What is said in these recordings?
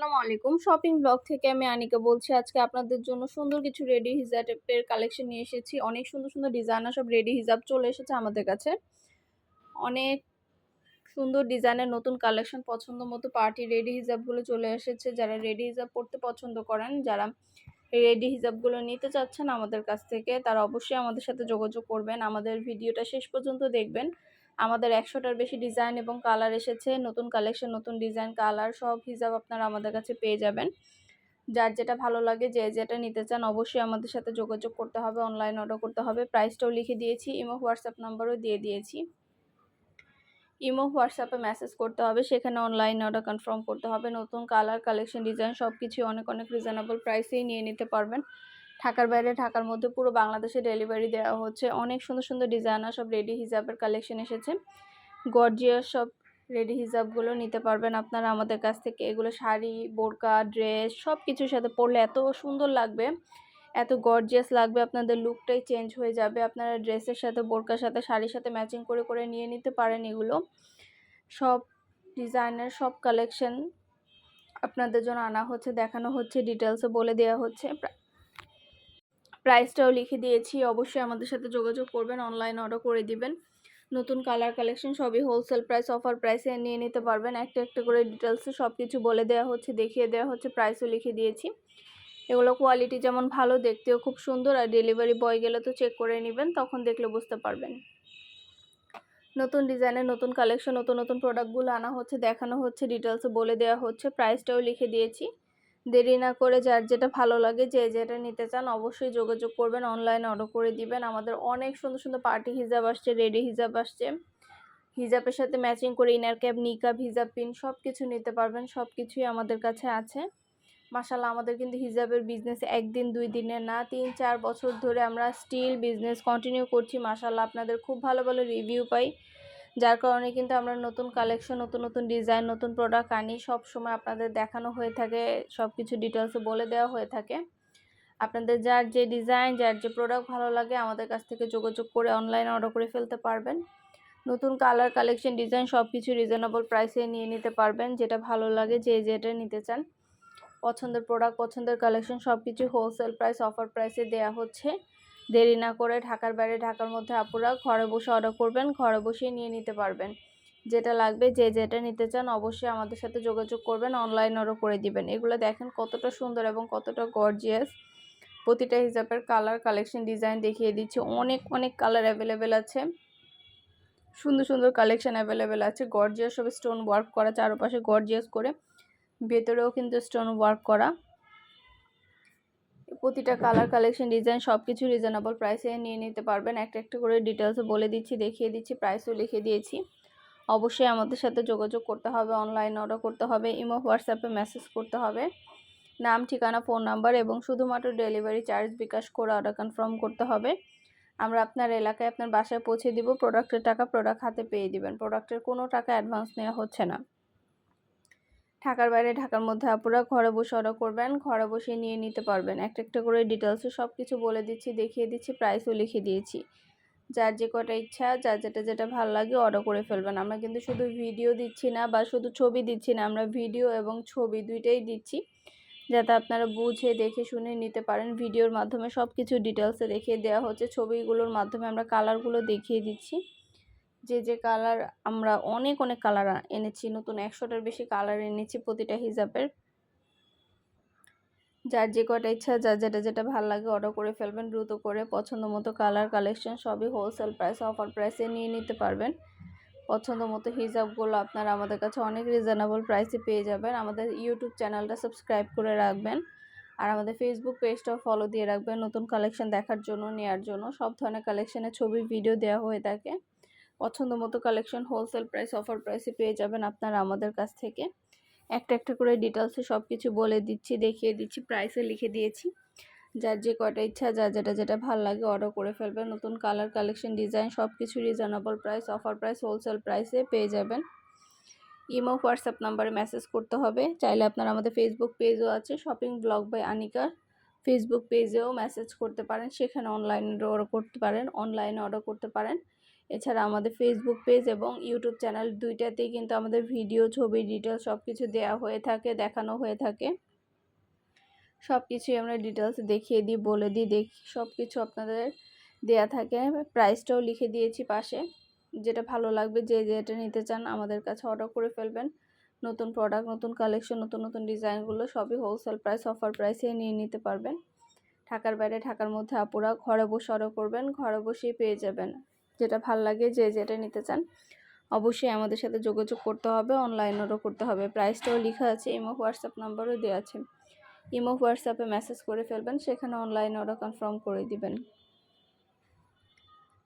আসসালামু আলাইকুম। Shopping blog থেকে আমি আনিকা বলছি। আজকে আপনাদের জন্য সুন্দর কিছু রেডি হিজাবের কালেকশন নিয়ে এসেছি। অনেক সুন্দর, সুন্দর ডিজাইনার সব রেডি হিজাব চলে এসেছে আমাদের কাছে। অনেক সুন্দর ডিজাইনের নতুন কালেকশন পছন্দ মতো পার্টি রেডি হিজাবগুলো চলে এসেছে। যারা রেডি হিজাব পড়তে পছন্দ করেন, যারা রেডি হিজাবগুলো নিতে চাচ্ছেন আমাদের কাছ থেকে, তারা অবশ্যই আমাদের সাথে যোগাযোগ করবেন। আমাদের ভিডিওটা শেষ পর্যন্ত দেখবেন। আমাদের ১০০টার বেশি ডিজাইন এবং কালার এসেছে। নতুন কালেকশন, নতুন ডিজাইন, কালার সব হিজাব আপনারা আমাদের কাছে পেয়ে যাবেন। যার যেটা ভালো লাগে, যে যেটা নিতে চান অবশ্যই আমাদের সাথে যোগাযোগ করতে হবে, অনলাইন অর্ডার করতে হবে। প্রাইসটাও লিখে দিয়েছি, ইমো হোয়াটসঅ্যাপ নাম্বারও দিয়ে দিয়েছি। ইমো হোয়াটসঅ্যাপে মেসেজ করতে হবে, সেখানে অনলাইন অর্ডার কনফার্ম করতে হবে। নতুন কালার, কালেকশন, ডিজাইন সব কিছুই অনেক অনেক রিজনেবল প্রাইসেই নিয়ে নিতে পারবেন। ঢাকার বাইরে, ঢাকার মধ্যে পুরো বাংলাদেশে ডেলিভারি দেওয়া হচ্ছে। অনেক সুন্দর সুন্দর ডিজাইনার সব রেডি হিজাবের কালেকশন এসেছে। গর্জিয়াস সব রেডি হিজাবগুলো নিতে পারবেন আপনারা আমাদের কাছ থেকে। এগুলো শাড়ি, বোরকা, ড্রেস সব কিছুর সাথে পরলে এত সুন্দর লাগবে, এত গর্জিয়াস লাগবে, আপনাদের লুকটাই চেঞ্জ হয়ে যাবে। আপনারা ড্রেসের সাথে, বোরকার সাথে, শাড়ির সাথে ম্যাচিং করে করে নিয়ে নিতে পারেন। এগুলো সব ডিজাইনের সব কালেকশন আপনাদের জন্য আনা হচ্ছে, দেখানো হচ্ছে, ডিটেলসে বলে দেওয়া হচ্ছে। প্রাইসটাও লিখে দিয়েছি। অবশ্যই আমাদের সাথে যোগাযোগ করবেন, অনলাইন অর্ডার করে দিবেন। নতুন কালার, কালেকশন সবই হোলসেল প্রাইস, অফার প্রাইসে নিয়ে নিতে পারবেন। একটা একটা করে ডিটেলসে সব কিছু বলে দেওয়া হচ্ছে, দেখিয়ে দেওয়া হচ্ছে, প্রাইসও লিখে দিয়েছি। এগুলো কোয়ালিটি যেমন ভালো, দেখতেও খুব সুন্দর। আর ডেলিভারি বয় গেলে তো চেক করে নেবেন, তখন দেখলে বুঝতে পারবেন। নতুন ডিজাইনের নতুন কালেকশন, নতুন নতুন প্রোডাক্টগুলো আনা হচ্ছে, দেখানো হচ্ছে, ডিটেলসে বলে দেওয়া হচ্ছে, প্রাইসটাও লিখে দিয়েছি। দেরি না করে যার যেটা ভালো লাগে, যে যেটা নিতে চান অবশ্যই যোগাযোগ করবেন, অনলাইনে অর্ডার করে দিবেন। আমাদের অনেক সুন্দর সুন্দর পার্টি হিজাব আসছে, রেডি হিজাব আসছে। হিজাবের সাথে ম্যাচিং করে ইনার ক্যাপ, নিকাব, হিজাব পিন সব কিছু নিতে পারবেন। সব কিছুই আমাদের কাছে আছে। মাশাআল্লাহ, আমাদের কিন্তু হিজাবের বিজনেস একদিন দুই দিনের না, ৩-৪ বছর ধরে আমরা স্টিল বিজনেস কন্টিনিউ করছি। মাশাআল্লাহ, আপনাদের খুব ভালো ভালো রিভিউ পাই, যার কারণে কিন্তু আমরা নতুন কালেকশন, নতুন নতুন ডিজাইন, নতুন প্রোডাক্ট আনি। সব সময় আপনাদের দেখানো হয়ে থাকে, সব কিছু ডিটেলসে বলে দেওয়া হয়ে থাকে। আপনাদের যার যে ডিজাইন, যার যে প্রোডাক্ট ভালো লাগে আমাদের কাছ থেকে যোগাযোগ করে অনলাইনে অর্ডার করে ফেলতে পারবেন। নতুন কালার, কালেকশন, ডিজাইন সব কিছু রিজনেবল প্রাইসে নিয়ে নিতে পারবেন। যেটা ভালো লাগে, যে যেটা নিতে চান, পছন্দের প্রোডাক্ট, পছন্দের কালেকশন সব কিছু হোলসেল প্রাইস, অফার প্রাইসে দেওয়া হচ্ছে। দেরি না করে ঢাকার বাইরে, ঢাকার মধ্যে আপুরা ঘরে বসে অর্ডার করবেন, ঘরে বসেই নিয়ে নিতে পারবেন। যেটা লাগবে, যে যেটা নিতে চান অবশ্যই আমাদের সাথে যোগাযোগ করবেন, অনলাইন অর্ডার করে দিবেন। এগুলো দেখেন কতটা সুন্দর এবং কতটা গর্জিয়াস। প্রতিটা হিজাবের কালার, কালেকশন, ডিজাইন দেখিয়ে দিচ্ছি। অনেক অনেক কালার অ্যাভেলেবেল আছে, সুন্দর সুন্দর কালেকশন অ্যাভেলেবেল আছে। গর্জিয়াস সব স্টোন ওয়ার্ক করা, চারপাশে গর্জিয়াস করে, ভেতরেও কিন্তু স্টোন ওয়ার্ক করা। প্রতিটা কালার, কালেকশন, ডিজাইন সব কিছু রিজনেবল প্রাইসে নিয়ে নিতে পারবেন। একটা একটা করে ডিটেলসে বলে দিচ্ছি, দেখিয়ে দিচ্ছি, প্রাইসও লিখে দিয়েছি। অবশ্যই আমাদের সাথে যোগাযোগ করতে হবে, অনলাইন অর্ডার করতে হবে, ইমো হোয়াটসঅ্যাপে মেসেজ করতে হবে। নাম, ঠিকানা, ফোন নাম্বার এবং শুধুমাত্র ডেলিভারি চার্জ বিকাশ করে অর্ডার কনফার্ম করতে হবে। আমরা আপনার এলাকায়, আপনার বাসায় পৌঁছে দিব। প্রোডাক্টের টাকা প্রোডাক্ট হাতে পেয়ে দিবেন। প্রোডাক্টের কোনো টাকা অ্যাডভান্স নেওয়া হচ্ছে না। ঢাকার বাইরে, ঢাকার মধ্যে আপুরা ঘরে বসে অর্ডার করবেন, ঘরে বসে নিয়ে নিতে পারবেন। একটা একটা করে ডিটেলসে সব কিছু বলে দিচ্ছি, দেখিয়ে দিচ্ছি, প্রাইসও লিখে দিয়েছি। যার যে কটা ইচ্ছা, যার যেটা যেটা ভালো লাগে অর্ডার করে ফেলবেন। আমরা কিন্তু শুধু ভিডিও দিচ্ছি না বা শুধু ছবি দিচ্ছি না, আমরা ভিডিও এবং ছবি দুইটাই দিচ্ছি, যাতে আপনারা বুঝে দেখে শুনে নিতে পারেন। ভিডিওর মাধ্যমে সব কিছু ডিটেলসে দেখিয়ে দেওয়া হচ্ছে, ছবিগুলোর মাধ্যমে আমরা কালারগুলো দেখিয়ে দিচ্ছি। যে যে কালার, আমরা অনেক অনেক কালার এনেছি, নতুন ১০০টার বেশি কালার এনেছি প্রতিটা হিজাবের। যার যে কটা ইচ্ছা, যার যেটা যেটা ভালো লাগে অর্ডার করে ফেলবেন দ্রুত করে। পছন্দ মতো কালার, কালেকশন সবই হোলসেল প্রাইস, অফার প্রাইসে নিয়ে নিতে পারবেন। পছন্দ মতো হিজাবগুলো আপনারা আমাদের কাছে অনেক রিজনেবল প্রাইসে পেয়ে যাবেন। আমাদের ইউটিউব চ্যানেলটা সাবস্ক্রাইব করে রাখবেন, আর আমাদের ফেসবুক পেজটাও ফলো দিয়ে রাখবেন, নতুন কালেকশন দেখার জন্য, নেওয়ার জন্য। সব ধরনের কালেকশনের ছবি, ভিডিও দেওয়া হয়ে থাকে। পছন্দ মতো কালেকশন হোলসেল প্রাইস, অফার প্রাইসে পেয়ে যাবেন আপনারা আমাদের কাছ থেকে। একটা একটা করে ডিটেলসে সব কিছু বলে দিচ্ছি, দেখিয়ে দিচ্ছি, প্রাইসে লিখে দিয়েছি। যার যে কটা ইচ্ছা, যার যেটা যেটা ভালো লাগে অর্ডার করে ফেলবেন। নতুন কালার, কালেকশন, ডিজাইন সব কিছু reasonable price, offer price, wholesale প্রাইসে পেয়ে যাবেন। ইমো হোয়াটসঅ্যাপ নাম্বারে মেসেজ করতে হবে। চাইলে আপনারা আমাদের ফেসবুক পেজও আছে, shopping blog by Anika, Facebook পেজেও মেসেজ করতে পারেন, সেখানে অনলাইনে অর্ডার করতে পারেন, অনলাইনে অর্ডার করতে পারেন। এছাড়া আমাদের ফেসবুক পেজ এবং ইউটিউব চ্যানেল দুইটাতেই কিন্তু আমাদের ভিডিও, ছবি, ডিটেলস সব কিছু দেওয়া হয়ে থাকে, দেখানো হয়ে থাকে। সব কিছুই আমরা ডিটেলস দেখিয়ে দিই, বলে দিই, সব কিছু আপনাদের দেয়া থাকে। প্রাইসটাও লিখে দিয়েছি পাশে। যেটা ভালো লাগবে, যে যেটা নিতে চান আমাদের কাছে অর্ডার করে ফেলবেন। নতুন প্রোডাক্ট, নতুন কালেকশন, নতুন নতুন ডিজাইনগুলো সবই হোলসেল প্রাইস, অফার প্রাইসে নিয়ে নিতে পারবেন। ঢাকার বাইরে, ঢাকার মধ্যে আপুরা ঘরে বসে অর্ডার করবেন, ঘরে বসেই পেয়ে যাবেন। যেটা ভালো লাগে, যে যেটা নিতে চান অবশ্যই আমাদের সাথে যোগাযোগ করতে হবে, অনলাইন অর্ডার করতে হবে। প্রাইসটাও লেখা আছে, ইমো হোয়াটসঅ্যাপ নাম্বারও দেওয়া আছে। ইমো হোয়াটসঅ্যাপে মেসেজ করে ফেলবেন, সেখানে অনলাইন অর্ডার কনফার্ম করে দিবেন।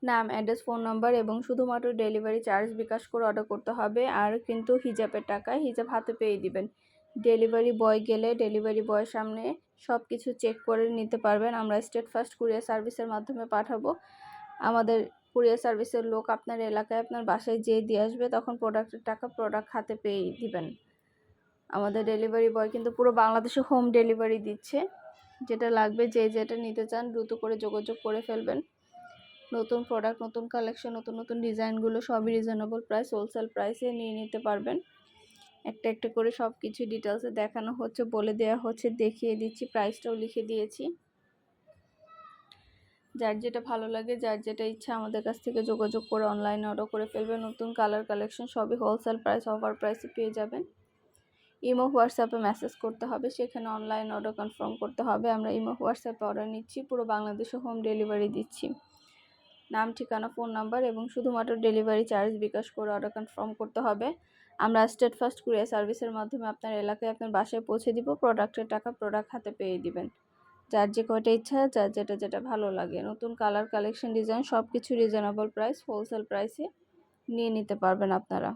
নাম, অ্যাড্রেস, ফোন নাম্বার এবং শুধুমাত্র ডেলিভারি চার্জ বিকাশ করে অর্ডার করতে হবে। আর কিন্তু হিজাবের টাকা হিজাব হাতে পেয়ে দিবেন। ডেলিভারি বয় গেলে ডেলিভারি বয়ের সামনে সব কিছু চেক করে নিতে পারবেন। আমরা স্টেট ফার্স্ট কুরিয়ার সার্ভিসের মাধ্যমে পাঠাবো। আমাদের কুরিয়ার সার্ভিসের লোক আপনার এলাকায়, আপনার বাসায় যেয়ে দিয়ে আসবে, তখন প্রোডাক্টের টাকা প্রোডাক্ট হাতে পেয়ে দিবেন। আমাদের ডেলিভারি বয় কিন্তু পুরো বাংলাদেশে হোম ডেলিভারি দিচ্ছে। যেটা লাগবে, যে যেটা নিতে চান দ্রুত করে যোগাযোগ করে ফেলবেন। নতুন প্রোডাক্ট, নতুন কালেকশন, নতুন নতুন ডিজাইনগুলো সবই রিজনেবল প্রাইস, হোলসেল প্রাইসে নিয়ে নিতে পারবেন। একটা একটা করে সব কিছু ডিটেলসে দেখানো হচ্ছে, বলে দেওয়া হচ্ছে, দেখিয়ে দিচ্ছি, প্রাইসটাও লিখে দিয়েছি। যার যেটা ভালো লাগে, যার যেটা ইচ্ছা আমাদের কাছ থেকে যোগাযোগ করে অনলাইনে অর্ডার করে ফেলবেন। নতুন কালার কালেকশন সবই হোলসেল প্রাইস, অফার প্রাইসে পেয়ে যাবেন। ইমো হোয়াটসঅ্যাপে মেসেজ করতে হবে, সেখানে অনলাইন অর্ডার কনফার্ম করতে হবে। আমরা ইমো হোয়াটসঅ্যাপে অর্ডার নিচ্ছি, পুরো বাংলাদেশে হোম ডেলিভারি দিচ্ছি। নাম, ঠিকানা, ফোন নাম্বার এবং শুধুমাত্র ডেলিভারি চার্জ বিকাশ করে অর্ডার কনফার্ম করতে হবে। আমরা স্টেট ফার্স্ট কুরিয়ার সার্ভিসের মাধ্যমে আপনার এলাকায়, আপনার বাসায় পৌঁছে দিব। প্রোডাক্টের টাকা প্রোডাক্ট হাতে পেয়ে দিবেন। যার যে কয়টা ইচ্ছা, যার যেটা যেটা ভালো লাগে, নতুন কালার কালেকশন, ডিজাইন সব কিছু রিজনেবল প্রাইস, হোলসেল প্রাইসে নিয়ে নিতে পারবেন আপনারা।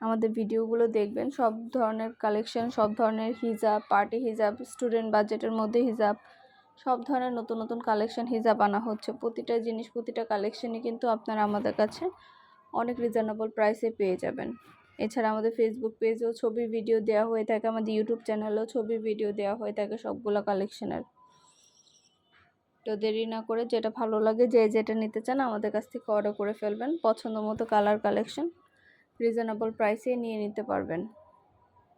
আমাদের ভিডিওগুলো দেখবেন, সব ধরনের কালেকশন, সব ধরনের হিজাব, পার্টি হিজাব, স্টুডেন্ট বাজেটের মধ্যে হিজাব, সব ধরনের নতুন নতুন কালেকশন হিজাব আনা হচ্ছে। প্রতিটা জিনিস, প্রতিটা কালেকশনই কিন্তু আপনারা আমাদের কাছে অনেক রিজনেবল প্রাইসে পেয়ে যাবেন। এছাড়া আমাদের ফেসবুক পেজেও ছবি ভিডিও দেওয়া হয়ে থাকে, আমাদের ইউটিউব চ্যানেলেও ছবি ভিডিও দেওয়া হয়ে থাকে সবগুলো কালেকশনের। তো দেরি না করে, যেটা ভালো লাগে, যে যেটা নিতে চান আমাদের কাছ থেকে অর্ডার করে ফেলবেন। পছন্দ মতো কালার কালেকশন রিজনেবল প্রাইসে নিয়ে নিতে পারবেন।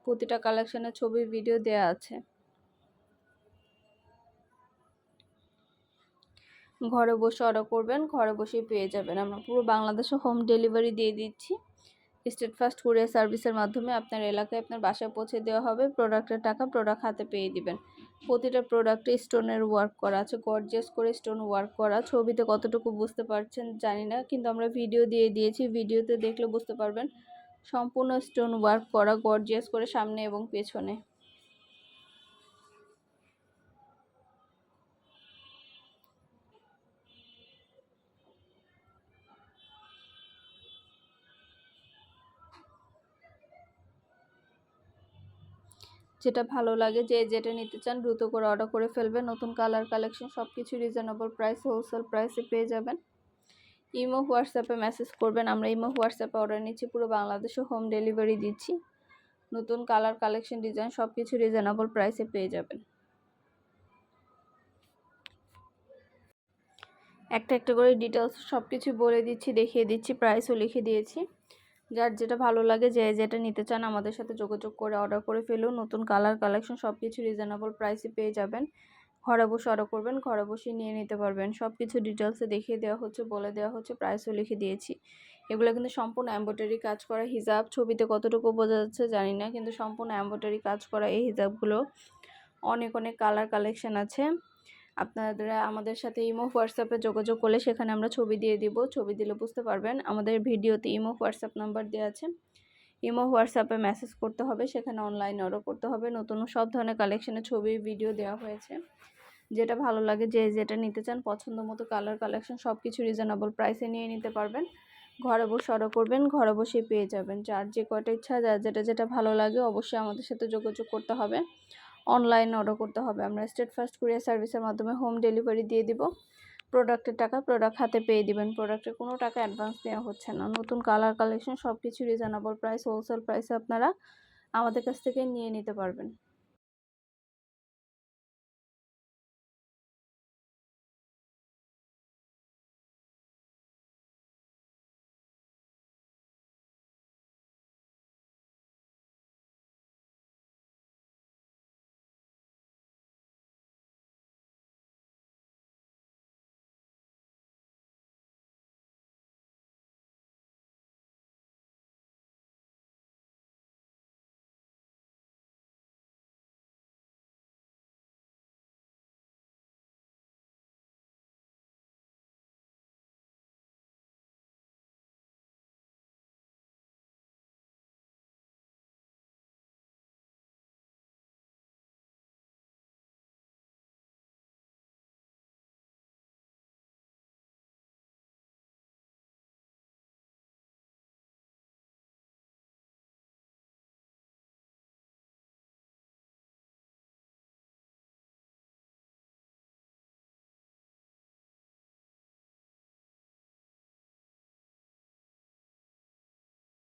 প্রতিটা কালেকশনের ছবি ভিডিও দেয়া আছে। ঘরে বসে অর্ডার করবেন, ঘরে বসেই পেয়ে যাবেন। আমরা পুরো বাংলাদেশে হোম ডেলিভারি দিয়ে দিচ্ছি। স্টেট ফার্স্ট কুরিয়ার সার্ভিসের মাধ্যমে আপনার এলাকায়, আপনার বাসায় পৌঁছে দেওয়া হবে। প্রোডাক্টের টাকা প্রোডাক্ট হাতে পেয়ে দিবেন। প্রতিটা প্রোডাক্টে স্টোনের ওয়ার্ক করা আছে, গর্জিয়াস করে স্টোন ওয়ার্ক করা। ছবিতে কতটুকু বুঝতে পারছেন জানি না, কিন্তু আমরা ভিডিও দিয়ে দিয়েছি, ভিডিওতে দেখলে বুঝতে পারবেন। সম্পূর্ণ স্টোন ওয়ার্ক করা, গর্জিয়াস করে সামনে এবং পেছনে। যেটা ভালো লাগে, যে যেটা নিতে চান দ্রুত করে অর্ডার করে ফেলবেন। নতুন কালার কালেকশন সব কিছু রিজনেবল প্রাইস, হোলসেল প্রাইসে পেয়ে যাবেন। ইমো হোয়াটসঅ্যাপে মেসেজ করবেন। আমরা ইমো হোয়াটসঅ্যাপে অর্ডার নিচ্ছি, পুরো বাংলাদেশে হোম ডেলিভারি দিচ্ছি। নতুন কালার কালেকশন, ডিজাইন সব কিছু রিজনেবল প্রাইসে পেয়ে যাবেন। একটা একটা করে ডিটেলস সব কিছু বলে দিচ্ছি, দেখিয়ে দিচ্ছি, প্রাইসও লিখে দিয়েছি। যার যেটা ভালো লাগে, যে যেটা নিতে চান আমাদের সাথে যোগাযোগ করে অর্ডার করে ফেলুন। নতুন কালার কালেকশন সব কিছু রিজনেবল প্রাইসে পেয়ে যাবেন। ঘরে বসে অর্ডার করবেন, ঘরে বসে নিয়ে নিতে পারবেন। সব কিছু ডিটেলসে দেখিয়ে দেওয়া হচ্ছে, বলে দেওয়া হচ্ছে, প্রাইসও লিখে দিয়েছি। এগুলো কিন্তু সম্পূর্ণ এমব্রয়ডারি কাজ করা হিজাব। ছবিতে কতটুকু বোঝা যাচ্ছে জানি না, কিন্তু সম্পূর্ণ এমব্রয়ডারি কাজ করা এই হিজাবগুলো। অনেক অনেক কালার কালেকশন আছে। আপনারা আমাদের সাথে ইমো হোয়াটসঅ্যাপে যোগাযোগ করলে সেখানে আমরা ছবি দিয়ে দিব, ছবি দিলে বুঝতে পারবেন। আমাদের ভিডিওতে ইমো হোয়াটসঅ্যাপ নাম্বার দেওয়া আছে। ইমো হোয়াটসঅ্যাপে মেসেজ করতে হবে, সেখানে অনলাইন অর্ডার করতে হবে। নতুন সব ধরনের কালেকশনের ছবি ভিডিও দেওয়া হয়েছে। যেটা ভালো লাগে, যে যেটা নিতে চান পছন্দ মতো কালার কালেকশন সব কিছু রিজনেবল প্রাইসে নিয়ে নিতে পারবেন। ঘরে বসে অর্ডার করবেন, ঘরে বসেই পেয়ে যাবেন। যার যে কয়টা ইচ্ছা, যার যেটা যেটা ভালো লাগে অবশ্যই আমাদের সাথে যোগাযোগ করতে হবে, অনলাইন অর্ডার করতে হবে। আমরা স্টেট ফার্স্ট কুরিয়ার সার্ভিসের মাধ্যমে হোম ডেলিভারি দিয়ে দিব। প্রোডাক্টের টাকা প্রোডাক্ট হাতে পেয়ে দিবেন। প্রোডাক্টের কোনো টাকা অ্যাডভান্স দেওয়া হচ্ছে না। নতুন কালার কালেকশন সব কিছু রিজনেবল প্রাইস, হোলসেল প্রাইসে আপনারা আমাদের কাছ থেকে নিয়ে নিতে পারবেন।